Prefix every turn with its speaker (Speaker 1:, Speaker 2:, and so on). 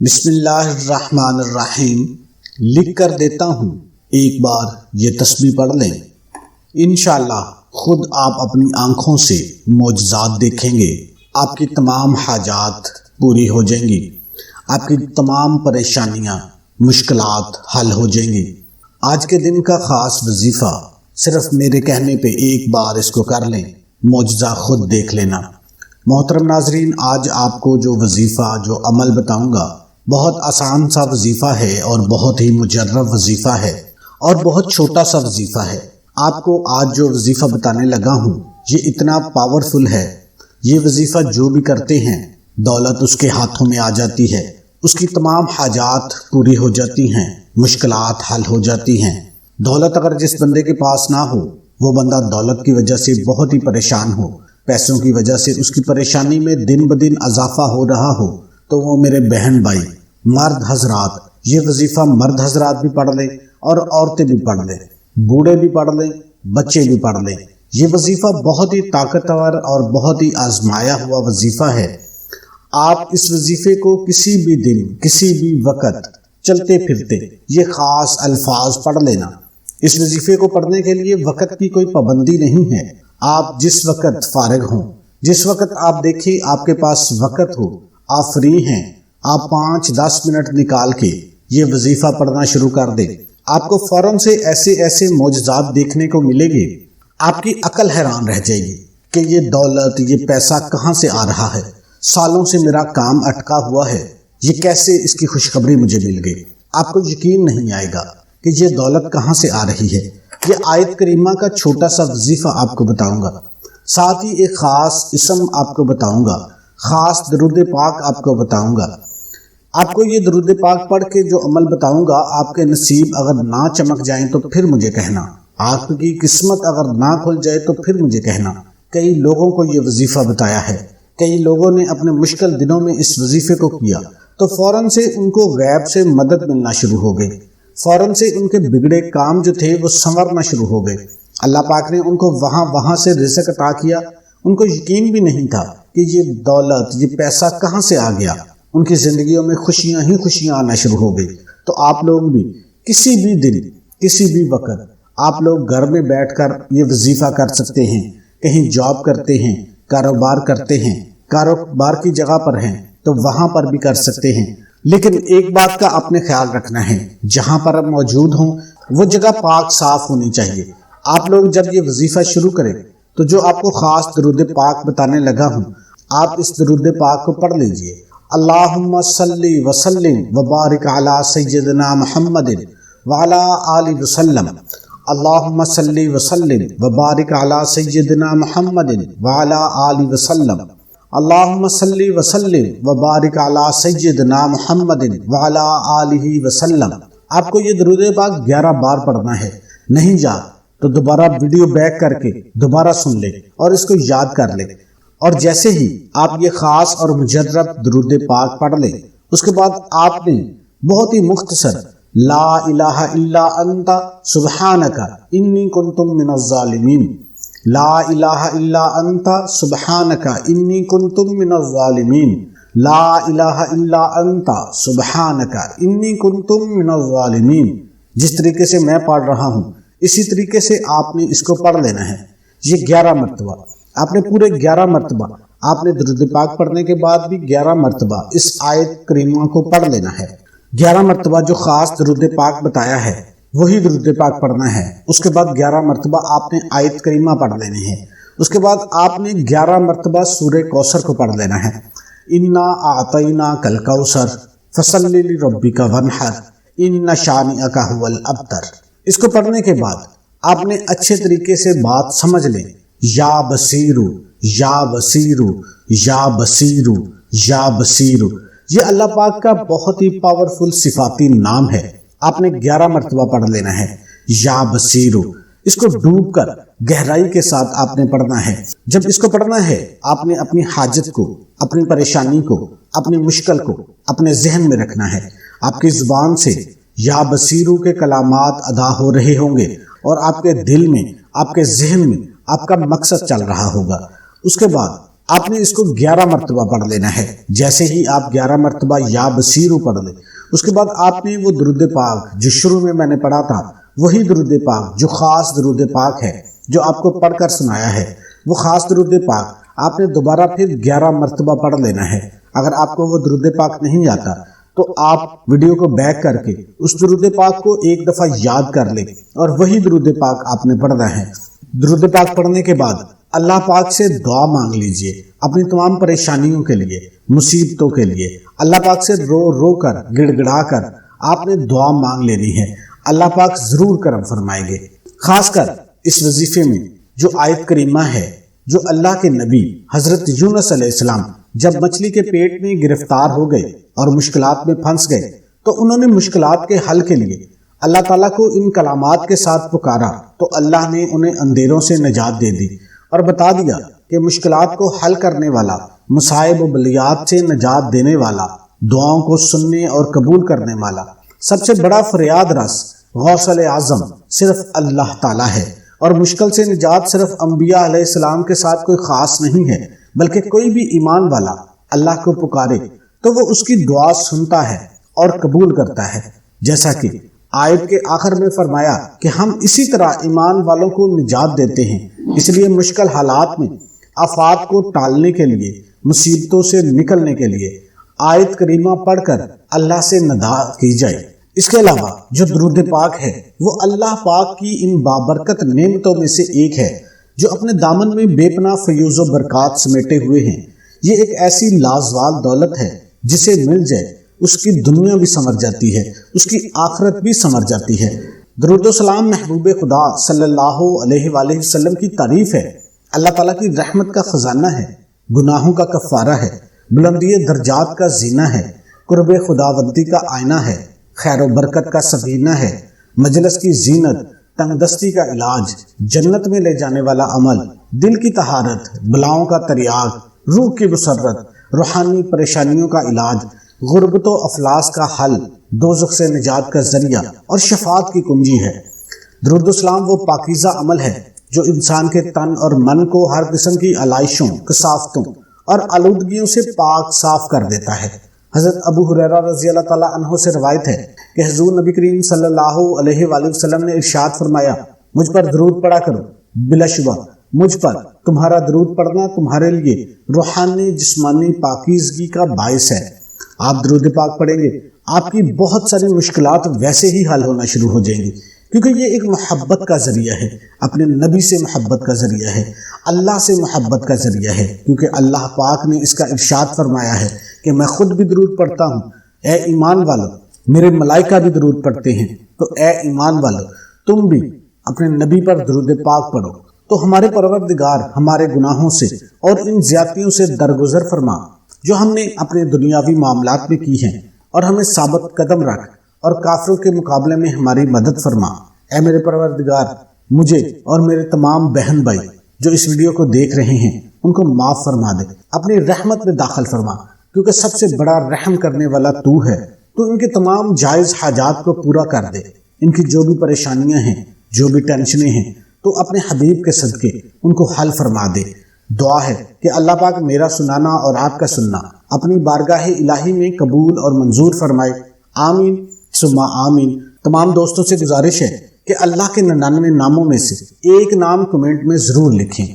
Speaker 1: بسم اللہ الرحمن الرحیم لکھ کر دیتا ہوں، ایک بار یہ تسبیح پڑھ لیں، انشاءاللہ خود آپ اپنی آنکھوں سے معجزات دیکھیں گے۔ آپ کی تمام حاجات پوری ہو جائیں گی، آپ کی تمام پریشانیاں مشکلات حل ہو جائیں گی۔ آج کے دن کا خاص وظیفہ صرف میرے کہنے پہ ایک بار اس کو کر لیں، معجزہ خود دیکھ لینا۔ محترم ناظرین، آج آپ کو جو وظیفہ جو عمل بتاؤں گا بہت آسان سا وظیفہ ہے اور بہت ہی مجرب وظیفہ ہے اور بہت چھوٹا سا وظیفہ ہے۔ آپ کو آج جو وظیفہ بتانے لگا ہوں یہ اتنا پاورفل ہے، یہ وظیفہ جو بھی کرتے ہیں دولت اس کے ہاتھوں میں آ جاتی ہے، اس کی تمام حاجات پوری ہو جاتی ہیں، مشکلات حل ہو جاتی ہیں۔ دولت اگر جس بندے کے پاس نہ ہو، وہ بندہ دولت کی وجہ سے بہت ہی پریشان ہو، پیسوں کی وجہ سے اس کی پریشانی میں دن بدن اضافہ ہو رہا ہو، تو وہ میرے بہن بھائی مرد حضرات یہ وظیفہ مرد حضرات بھی پڑھ لیں اور عورتیں بھی پڑھ لیں، بوڑھے بھی پڑھ لیں، بچے بھی پڑھ لیں۔ یہ وظیفہ بہت ہی طاقتور اور بہت ہی آزمایا ہوا وظیفہ ہے۔ آپ اس وظیفے کو کسی بھی دن کسی بھی وقت چلتے پھرتے یہ خاص الفاظ پڑھ لینا۔ اس وظیفے کو پڑھنے کے لیے وقت کی کوئی پابندی نہیں ہے، آپ جس وقت فارغ ہوں، جس وقت آپ دیکھیں آپ کے پاس وقت ہو، آپ فری ہیں، آپ 5-10 منٹ نکال کے یہ وظیفہ پڑھنا شروع کر دیں۔ آپ کو فوراً سے ایسے معجزات دیکھنے کو ملے گے، آپ کی عقل حیران رہ جائے گی کہ یہ دولت یہ پیسہ کہاں سے آ رہا ہے، سالوں سے میرا کام اٹکا ہوا ہے، یہ کیسے اس کی خوشخبری مجھے مل گئی۔ آپ کو یقین نہیں آئے گا کہ یہ دولت کہاں سے آ رہی ہے۔ یہ آیت کریمہ کا چھوٹا سا وظیفہ آپ کو بتاؤں گا، ساتھ ہی ایک خاص اسم آپ کو بتاؤں گا، خاص درود پاک آپ کو بتاؤں گا۔ آپ کو یہ درود پاک پڑھ کے جو عمل بتاؤں گا، آپ کے نصیب اگر نہ چمک جائیں تو پھر مجھے کہنا، آپ کی قسمت اگر نہ کھل جائے تو پھر مجھے کہنا۔ کئی لوگوں کو یہ وظیفہ بتایا ہے، کئی لوگوں نے اپنے مشکل دنوں میں اس وظیفے کو کیا تو فوراً سے ان کو غیب سے مدد ملنا شروع ہو گئی، فوراً سے ان کے بگڑے کام جو تھے وہ سنورنا شروع ہو گئے۔ اللہ پاک نے ان کو وہاں سے رزق عطا کیا، ان کو یقین بھی نہیں تھا کہ یہ دولت یہ پیسہ کہاں سے آ گیا۔ ان کی زندگیوں میں خوشیاں ہی خوشیاں آنا شروع ہو گئی۔ تو آپ لوگ بھی کسی بھی دن کسی بھی وقت آپ لوگ گھر میں بیٹھ کر یہ وظیفہ کر سکتے ہیں، کہیں جاب کرتے ہیں، کاروبار کرتے ہیں، کاروبار کی جگہ پر ہیں تو وہاں پر بھی کر سکتے ہیں۔ لیکن ایک بات کا آپ نے خیال رکھنا ہے، جہاں پر آپ موجود ہوں وہ جگہ پاک صاف ہونی چاہیے۔ آپ لوگ جب یہ وظیفہ شروع کریں تو جو آپ کو خاص درود پاک بتانے لگا ہوں، آپ اس درود پاک کو پڑھ لیجئے۔ اللہم صلی وسلم وبارک علی سیدنا محمد وعلی آلہ وسلم۔ اللہم صلی وسلم وبارک علی سیدنا محمد وعلی آلہ وسلم۔ اللہم صلی وسلم وبارک علی سیدنا محمد وعلی آلہ وسلم۔ آپ کو یہ درود پاک 11 بار پڑھنا ہے، نہیں یاد تو دوبارہ ویڈیو بیک کر کے دوبارہ سن لیں اور اس کو یاد کر لیں۔ اور جیسے ہی آپ یہ خاص اور مجرب درود پاک پڑھ لیں، اس کے بعد آپ نے بہت ہی مختصر لا الہ الا انت سبحانک انی کنت من الظالمین، لا الہ الا انت سبحانک انی کنت من الظالمین، لا الہ الا انت سبحانک انی کنت من الظالمین۔ جس طریقے سے میں پڑھ رہا ہوں اسی طریقے سے آپ نے اس کو پڑھ لینا ہے، یہ 11 مرتبہ۔ آپ نے پورے 11 مرتبہ آپ نے درود پاک پڑھنے کے بعد بھی 11 مرتبہ اس آیت کریمہ کو پڑھ لینا ہے۔ 11 مرتبہ جو خاص درود پاک بتایا ہے وہی درود پاک پڑھنا ہے۔ اس کے بعد 11 مرتبہ آپ نے آیت کریمہ پڑھ لینی ہے۔ اس کے بعد آپ نے 11 مرتبہ سورہ کوثر کو پڑھ لینا ہے۔ انا اعطیناک الکوثر فصلی لربک وانحر ان شانئک ھو الابتر۔ اس کو پڑھنے کے بعد آپ نے اچھے طریقے سے بات سمجھ لیں، یا بصیرو یا بصیرو یا بصیرو یا بصیرو، یہ اللہ پاک کا بہت ہی پاورفل صفاتی نام ہے۔ آپ نے 11 مرتبہ پڑھ لینا ہے یا بصیرو۔ اس کو ڈوب کر گہرائی کے ساتھ آپ نے پڑھنا ہے۔ جب اس کو پڑھنا ہے آپ نے اپنی حاجت کو، اپنی پریشانی کو، اپنی مشکل کو اپنے ذہن میں رکھنا ہے۔ آپ کی زبان سے یا بصیرو کے کلامات ادا ہو رہے ہوں گے اور آپ کے دل میں، آپ کے ذہن میں آپ کا مقصد چل رہا ہوگا۔ اس کے بعد آپ نے اس کو 11 مرتبہ پڑھ لینا ہے۔ جیسے ہی آپ 11 مرتبہ یا بصیرو پڑھ لیں، اس کے بعد آپ نے وہ درود پاک جو شروع میں نے پڑھا تھا، وہی درود پاک جو خاص درود پاک ہے جو آپ کو پڑھ کر سنایا ہے، وہ خاص درود پاک آپ نے دوبارہ پھر 11 مرتبہ پڑھ لینا ہے۔ اگر آپ کو وہ درود پاک نہیں آتا تو آپ ویڈیو کو بیک کر کے اس درود پاک کو ایک دفعہ یاد کر لیں اور وہی درود پاک آپ نے پڑھنا ہے۔ درود پاک پڑھنے کے بعد اللہ پاک سے دعا مانگ لیجئے اپنی تمام پریشانیوں کے لیے، مصیبتوں کے لیے۔ اللہ پاک سے رو رو کر، گڑ گڑا کر آپ نے دعا مانگ لینی ہے، اللہ پاک ضرور کرم فرمائیں گے۔ خاص کر اس وظیفے میں جو آیت کریمہ ہے، جو اللہ کے نبی حضرت یونس علیہ السلام جب مچھلی کے پیٹ میں گرفتار ہو گئے اور مشکلات میں پھنس گئے تو انہوں نے مشکلات کے حل کے لیے اللہ تعالیٰ کو ان کلمات کے ساتھ پکارا تو اللہ نے انہیں اندھیروں سے نجات دے دی اور بتا دیا کہ مشکلات کو حل کرنے والا، مصائب و بلیات سے نجات دینے والا، دعاؤں کو سننے اور قبول کرنے والا، سب سے بڑا فریاد رس غوث اعظم صرف اللہ تعالیٰ ہے۔ اور مشکل سے نجات صرف انبیاء علیہ السلام کے ساتھ کوئی خاص نہیں ہے، بلکہ کوئی بھی ایمان والا اللہ کو پکارے تو وہ اس کی دعا سنتا ہے اور قبول کرتا ہے، جیسا کہ آیت کے آخر میں فرمایا کہ ہم اسی طرح ایمان والوں کو نجات دیتے ہیں۔ اس لیے مشکل حالات میں آفات کو ٹالنے کے لیے، مصیبتوں سے نکلنے کے لیے آیت کریمہ پڑھ کر اللہ سے ندا کی جائے۔ اس کے علاوہ جو درود پاک ہے وہ اللہ پاک کی ان بابرکت نعمتوں میں سے ایک ہے جو اپنے دامن میں بے پناہ فیوز و برکات سمیٹے ہوئے ہیں۔ یہ ایک ایسی لازوال دولت ہے جسے مل جائے اس کی دنیا بھی سنور جاتی ہے، اس کی آخرت بھی سنور جاتی ہے۔ درود و سلام محبوب خدا صلی اللہ علیہ وآلہ وسلم کی تعریف ہے، اللہ تعالیٰ کی رحمت کا خزانہ ہے، گناہوں کا کفارہ ہے، بلندی درجات کا زینہ ہے، قرب خداوندی کا آئینہ ہے، خیر و برکت کا سفینہ ہے، مجلس کی زینت، تنگ دستی کا علاج، جنت میں لے جانے والا عمل، دل کی طہارت، بلاؤں کا تریاق، روح کی مسرت، روحانی پریشانیوں کا علاج، غربت و افلاس کا حل، دوزخ سے نجات کا ذریعہ اور شفاعت کی کنجی ہے۔ درود و سلام وہ پاکیزہ عمل ہے جو انسان کے تن اور من کو ہر قسم کی علائشوں، کثافتوں اور آلودگیوں سے پاک صاف کر دیتا ہے۔ حضرت ابو ہریرہ رضی اللہ تعالیٰ عنہ سے روایت ہے کہ حضور نبی کریم صلی اللہ علیہ وآلہ وسلم نے ارشاد فرمایا، مجھ پر درود پڑھا کرو، بلا شبہ مجھ پر تمہارا درود پڑھنا تمہارے لیے روحانی جسمانی پاکیزگی کا باعث ہے۔ آپ درود پاک پڑھیں گے، آپ کی بہت ساری مشکلات ویسے ہی حل ہونا شروع ہو جائیں گی، کیونکہ یہ ایک محبت کا ذریعہ ہے، اپنے نبی سے محبت کا ذریعہ ہے، اللہ سے محبت کا ذریعہ ہے، کیونکہ اللہ پاک نے اس کا ارشاد فرمایا ہے کہ میں خود بھی درود پڑھتا ہوں، اے ایمان والو میرے ملائکہ بھی درود پڑھتے ہیں، تو اے ایمان والو تم بھی اپنے نبی پر درود پاک پڑھو تو ہمارے پروردگار ہمارے گناہوں سے اور ان زیادتیوں سے درگزر فرما جو ہم نے اپنے دنیاوی معاملات میں کی ہیں، اور ہمیں ثابت قدم رکھ اور کافروں کے مقابلے میں ہماری مدد فرما۔ اے میرے پروردگار مجھے اور میرے تمام بہن بھائی جو اس ویڈیو کو دیکھ رہے ہیں ان کو معاف فرما دے، اپنی رحمت میں داخل فرما، کیونکہ سب سے بڑا رحم کرنے والا تو ہے۔ تو ان کے تمام جائز حاجات کو پورا کر دے، ان کی جو بھی پریشانیاں ہیں، جو بھی ٹینشنیں ہیں، تو اپنے حبیب کے صدقے ان کو حل فرما دے۔ دعا ہے کہ اللہ پاک میرا سنانا اور آپ کا سننا اپنی بارگاہ الہی میں قبول اور منظور فرمائے، آمین ثم آمین۔ تمام دوستوں سے گزارش ہے کہ اللہ کے 99 ناموں میں سے ایک نام کمنٹ میں ضرور لکھیں۔